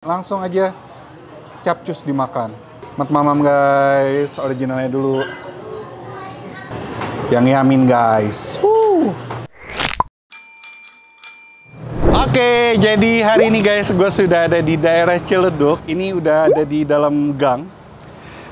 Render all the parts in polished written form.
Langsung aja capcus dimakan. Mamam guys, originalnya dulu. Yang yamin guys. Oke, jadi hari ini guys, gue sudah ada di daerah Ciledug. Ini udah ada di dalam gang.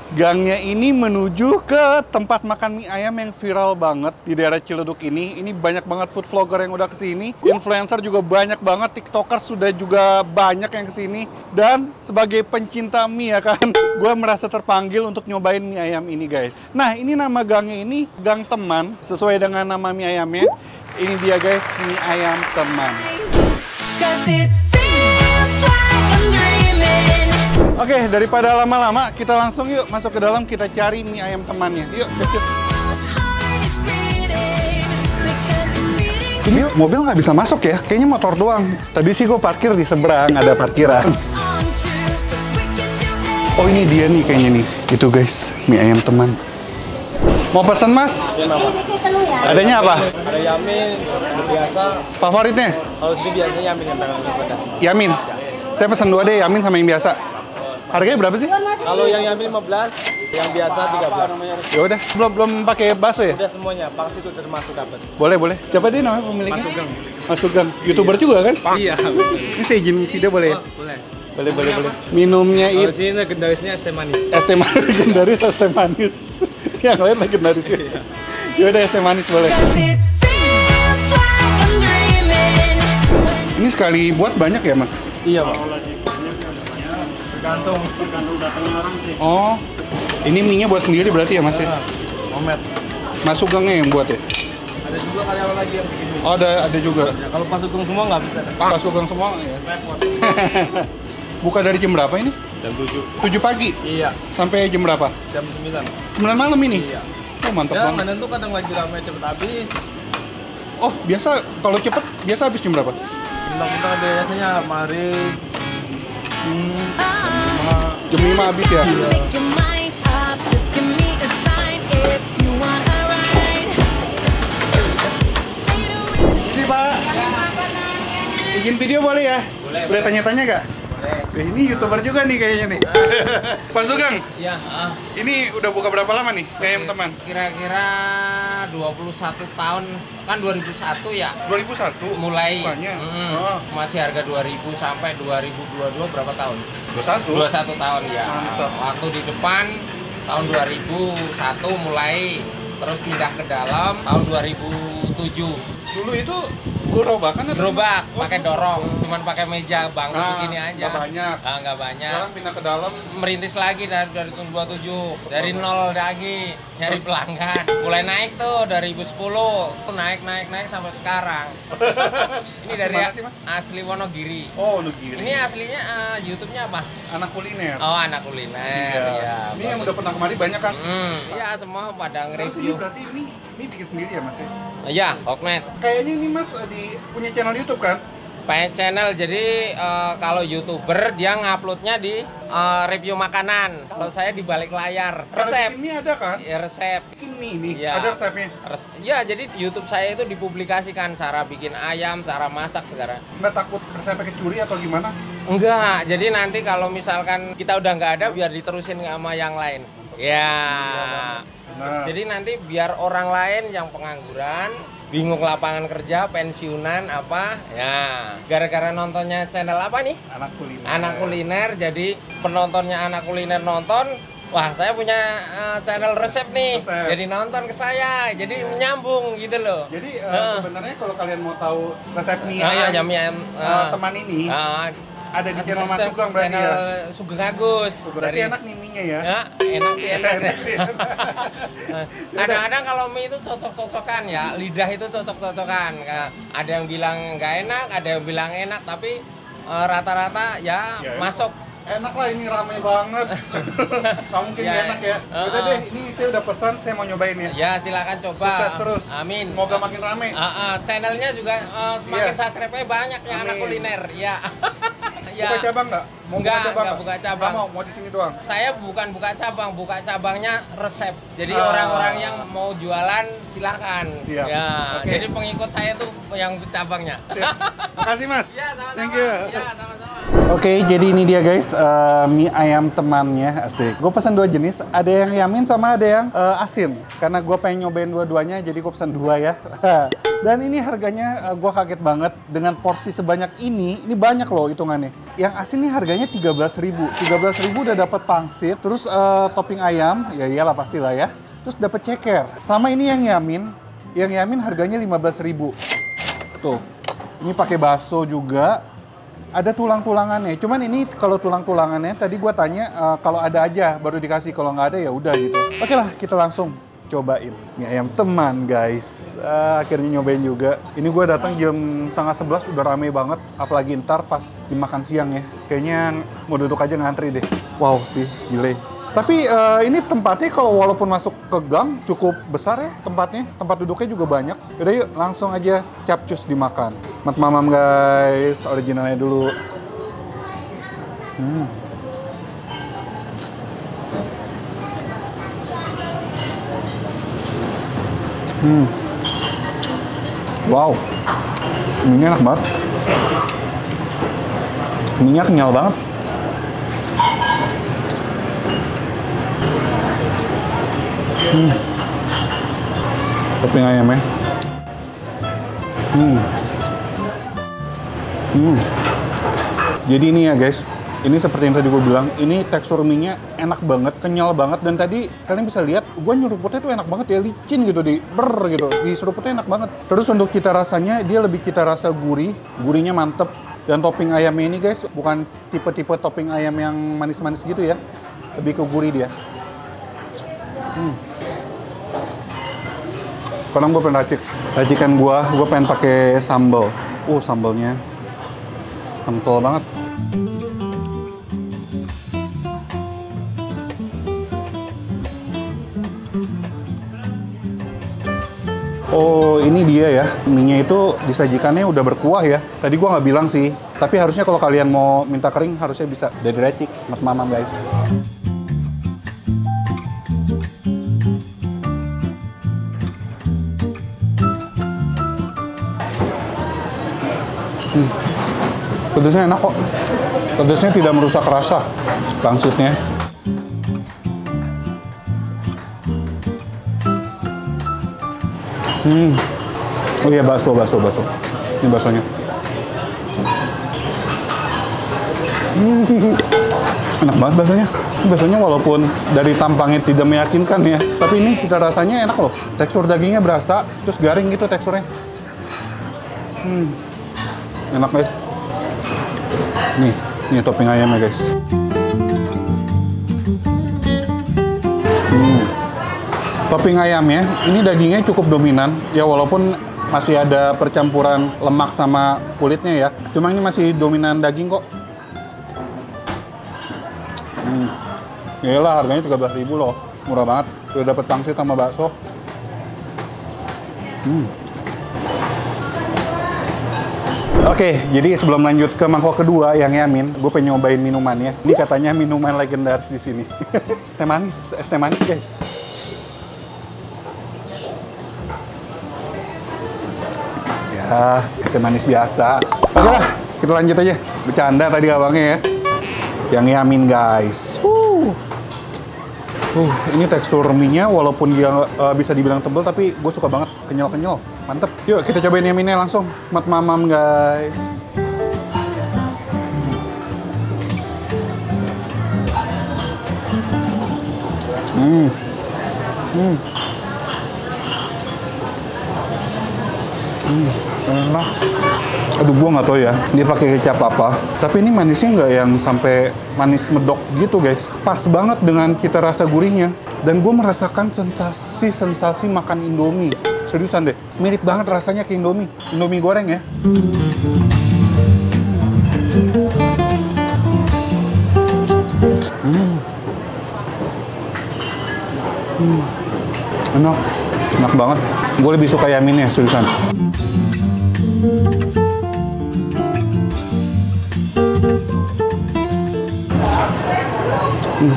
Gangnya ini menuju ke tempat makan mie ayam yang viral banget di daerah Ciledug ini. Ini banyak banget food vlogger yang udah kesini. Influencer juga banyak banget. TikTokers sudah juga banyak yang kesini. Dan sebagai pencinta mie ya kan, gue merasa terpanggil untuk nyobain mie ayam ini guys. Nah, ini nama gangnya ini Gang Teman. Sesuai dengan nama mie ayamnya. Ini dia guys, mie ayam Teman. Oke, daripada lama-lama, kita langsung yuk masuk ke dalam, kita cari mie ayam Temannya. Yuk, yuk. Ini mobil nggak bisa masuk ya? Kayaknya motor doang. Tadi sih gue parkir di seberang, ada parkiran. Oh, ini dia nih kayaknya nih. Itu guys, mie ayam Teman. Mau pesan mas? Adanya apa? Ada yamin, ada biasa. Favoritnya? Kalau sini biasanya yamin yang tangan rekomendasi. Yamin? Saya pesan 2 deh, yamin sama yang biasa. Harganya berapa sih? Kalau yang yamin 15, yang biasa 13. Ya udah, belum pakai bakso ya? Udah semuanya, pangsit itu termasuk dapat. Boleh. Siapa dia namanya pemiliknya? Mas Sugeng. Mas Sugeng. YouTuber juga kan? Iya. Ini saya izin video boleh ya? Boleh. Boleh. Minumnya Kalau itu sini legendarisnya es teh manis. es teh manis, legendaris es teh manis. Yang lain legendaris juga. Ya udah es teh manis boleh. Ini sekali buat banyak ya mas? Iya Pak. Tergantung datangnya orang sih. Oh, ini mie-nya buat sendiri berarti ya mas ya? Omet. Mas Sugengnya yang buat ya? Ada juga karyawan lagi yang segini. Oh, ada juga. Ya, kalau Pak Sugeng semua nggak bisa. Mas Sugeng semua ya? Buka dari jam berapa ini? Jam 7. 7 pagi? Iya. Sampai jam berapa? Jam 9. 9 malam ini? Iya. Oh, mantap Ya, banget. mana tuh kadang lagi ramai cepet habis. Oh, biasa kalau cepet biasa habis jam berapa? Bintang-bintang biasanya maghrib. Jam 5 habis ya? Sih Pak, izin video boleh ya? Boleh tanya-tanya gak? Boleh. Ini YouTuber juga nih kayaknya nih. Pak Sugeng, Iya, ini udah buka berapa lama nih ayam Teman? kira-kira 21 tahun, kan 2001 ya? 2001? Mulai, Bukannya? Oh. masih harga 2000 sampai 2022 berapa tahun? 21? 21 tahun ya. Mantap. Waktu di depan tahun 2001 mulai, terus pindah ke dalam tahun 2007. Dulu itu gerobakan atau? Gerobak, Oh, pakai dorong, cuman pakai meja bangku begini aja. nggak banyak. Nggak banyak. Sekarang pindah ke dalam. Merintis lagi dari tahun 27, dari nol lagi nyari pelanggan, mulai naik tuh dari 2010 naik sampai sekarang. Ini Asli dari mana sih, Mas? asli Wonogiri. Oh, lu gini. Ini aslinya YouTube-nya apa? Anak kuliner. Oh, anak kuliner. Ya, Ini yang udah pernah kemari banyak kan? Iya, semua pada Terus ini nge-review. berarti ini bikin sendiri ya mas ya? Iya, Hokmed. Kayaknya ini mas punya channel YouTube kan? Pakai channel, jadi kalau YouTuber dia nguploadnya di review makanan. Kalau saya di balik layar, resep. Kalau bikin mie ada kan? Ya, resep. Bikin mie ini, Iya. ada resepnya. Ya, jadi YouTube saya itu dipublikasikan cara bikin ayam, cara masak sekarang. Nggak takut resepnya kecuri atau gimana? Enggak, jadi nanti kalau misalkan kita udah nggak ada, biar diterusin sama yang lain. Ya. Nah, Jadi nanti biar orang lain yang pengangguran, bingung lapangan kerja, pensiunan apa, ya. Gara-gara nontonnya channel apa nih? anak kuliner. Anak kuliner, jadi penontonnya anak kuliner nonton, wah saya punya channel resep nih, Resep. jadi nonton ke saya, jadi menyambung gitu loh. Jadi sebenarnya kalau kalian mau tahu resep mie Ayam Teman ini, ada di channel Mas channel Sugeng berarti ya? Sugeng Agus. Berarti enak nih mie-nya ya? Ya, enak sih enak. Enak sih. Kadang-kadang kalau mie itu cocok-cocokan ya, lidah itu cocok-cocokan. Ada yang bilang nggak enak, ada yang bilang enak, tapi rata-rata ya, Ya, masuk. Enak lah, ini ramai banget. Nggak mungkin Ya, nggak enak ya. Udah deh, ini saya udah pesan, saya mau nyobain ya. Ya silakan coba. Sukses terus. Amin. Semoga makin rame. Channelnya juga semakin Iya. subscribe-nya banyak ya, anak Amin. kuliner. Ya. Buka cabang nggak? Mau Enggak, buka cabang enggak buka cabang. Nggak mau di sini doang. Saya bukan buka cabang, buka cabangnya resep. Jadi Ah. orang-orang yang mau jualan silakan. Siap. Ya, Oke. jadi pengikut saya tuh yang cabangnya. Siap. Makasih mas. Ya, sama-sama. Thank you. Ya, sama-sama. Oke, jadi ini dia guys, mie ayam temannya, asik. Gue pesan 2 jenis, ada yang yamin sama ada yang asin. Karena gue pengen nyobain dua-duanya, jadi gue pesan 2 ya. Dan ini harganya gue kaget banget, dengan porsi sebanyak ini banyak loh hitungannya. Yang asin ini harganya 13.000. 13.000 udah dapat pangsit, terus topping ayam, ya iyalah pastilah ya. Terus dapat ceker. Sama ini yang yamin harganya 15.000. Tuh, ini pakai bakso juga. Ada tulang-tulangannya, cuman ini kalau tulang-tulangannya tadi gua tanya kalau ada aja baru dikasih, kalau nggak ada ya udah gitu. Oke lah, kita langsung cobain mie ayam teman guys. Akhirnya nyobain juga. Ini gua datang jam 10:30 udah rame banget, apalagi ntar pas dimakan siang ya. Kayaknya mau duduk aja ngantri deh. Wow sih, gile. Tapi ini tempatnya kalau walaupun masuk ke gang cukup besar ya tempatnya. Tempat duduknya juga banyak. Yaudah yuk langsung aja capcus dimakan. Mat mamam guys, originalnya dulu. Wow, ini enak banget. Minyak kenyal banget. Topping ayamnya. Jadi ini ya guys, ini seperti yang tadi gue bilang, ini tekstur mie-nya enak banget, kenyal banget, dan tadi kalian bisa lihat, gue nyeruputnya tuh enak banget ya, licin gitu, gitu, di seruputnya enak banget. Terus untuk cita rasanya, dia lebih cita rasa gurih, gurihnya mantep, dan topping ayamnya ini guys, bukan tipe-tipe topping ayam yang manis-manis gitu ya, lebih ke gurih dia. Sekarang gue pengen racikan gue pengen pakai sambal. Sambalnya kental banget. Oh, ini dia ya. Mie-nya itu disajikannya udah berkuah ya. Tadi gue nggak bilang sih. Tapi harusnya kalau kalian mau minta kering, harusnya bisa. Udah diracik. Mat mamam guys. Pedasnya enak kok. Pedasnya tidak merusak rasa pangsitnya. Oh iya, bakso. Ini baksonya. Enak banget baksonya. Baksonya walaupun dari tampangnya tidak meyakinkan ya, tapi ini cita rasanya enak loh. Tekstur dagingnya berasa, terus garing gitu teksturnya. Enak guys. Nih topping ayamnya guys. Topping ayamnya, ini dagingnya cukup dominan. Ya walaupun masih ada percampuran lemak sama kulitnya ya. Cuma ini masih dominan daging kok. Yaelah, harganya 13.000 loh. Murah banget. Udah dapet pangsit sama bakso. Oke, jadi sebelum lanjut ke mangkok kedua yang yamin, gue pengen nyobain minumannya. Ini katanya minuman legendaris di sini. Teh manis, es teh manis guys. Ya, es teh manis biasa. Oke lah, kita lanjut aja. Bercanda tadi abangnya ya. Yang yamin guys. Ini tekstur mie-nya walaupun dia bisa dibilang tebal, tapi gue suka banget, kenyal-kenyal, mantep. Yuk kita cobain yaminnya langsung, mat mamam guys. Enak. Aduh, gua nggak tahu ya dia pakai kecap apa, tapi ini manisnya nggak yang sampai manis medok gitu guys. Pas banget dengan cita rasa gurihnya, dan gue merasakan sensasi makan Indomie. Seriusan deh, mirip banget rasanya ke Indomie goreng ya. Enak banget. Gue lebih suka yaminnya, seriusan.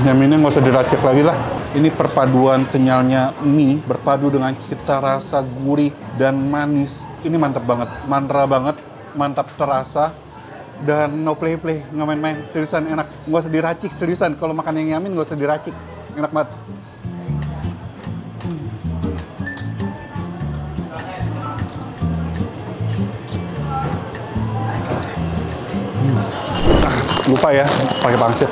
Yaminnya nggak usah diracik lagi lah. Ini perpaduan kenyalnya mie berpadu dengan cita rasa gurih dan manis. Ini mantap banget, mantra banget, mantap terasa. Dan no play-play, nggak main-main. Seriusan enak, nggak usah diracik. Seriusan, kalau makan yang Yamin nggak usah diracik. Enak banget. Lupa ya, pakai pangsit.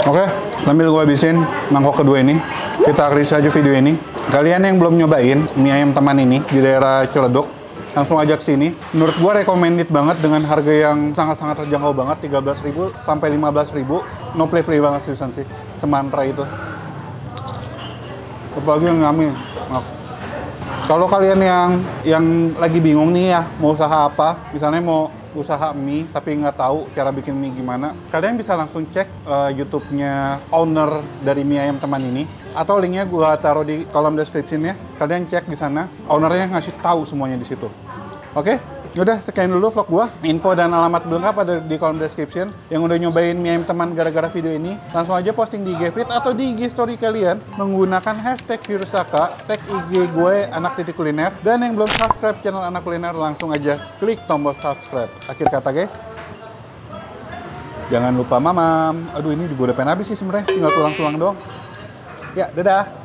Oke, sambil gue habisin mangkok kedua ini, kita akhiri saja video ini. Kalian yang belum nyobain mie ayam teman ini di daerah Ciledug, langsung aja ke sini. Menurut gue recommended banget dengan harga yang sangat-sangat terjangkau banget, 13.000 sampai 15.000. No play-play banget seriusan sih, semantra itu. Apalagi yang Yamin. Nah, kalau kalian yang lagi bingung nih ya, mau usaha apa, misalnya mau usaha mie tapi nggak tahu cara bikin mie gimana, kalian bisa langsung cek YouTube-nya owner dari mie ayam teman ini, atau linknya gua taruh di kolom description-nya. Kalian cek di sana, ownernya ngasih tahu semuanya di situ. Oke? Udah, sekian dulu vlog gua. Info dan alamat lengkap ada di kolom description. Yang udah nyobain mie ayam teman gara-gara video ini, langsung aja posting di IG feed atau di IG story kalian menggunakan hashtag Virusaka, tag IG gue anak.kuliner. Dan yang belum subscribe channel Anak Kuliner, langsung aja klik tombol subscribe. Akhir kata guys, jangan lupa mamam. Aduh, ini juga udah pengen habis sih sebenarnya, tinggal tulang-tulang doang. Ya, dadah.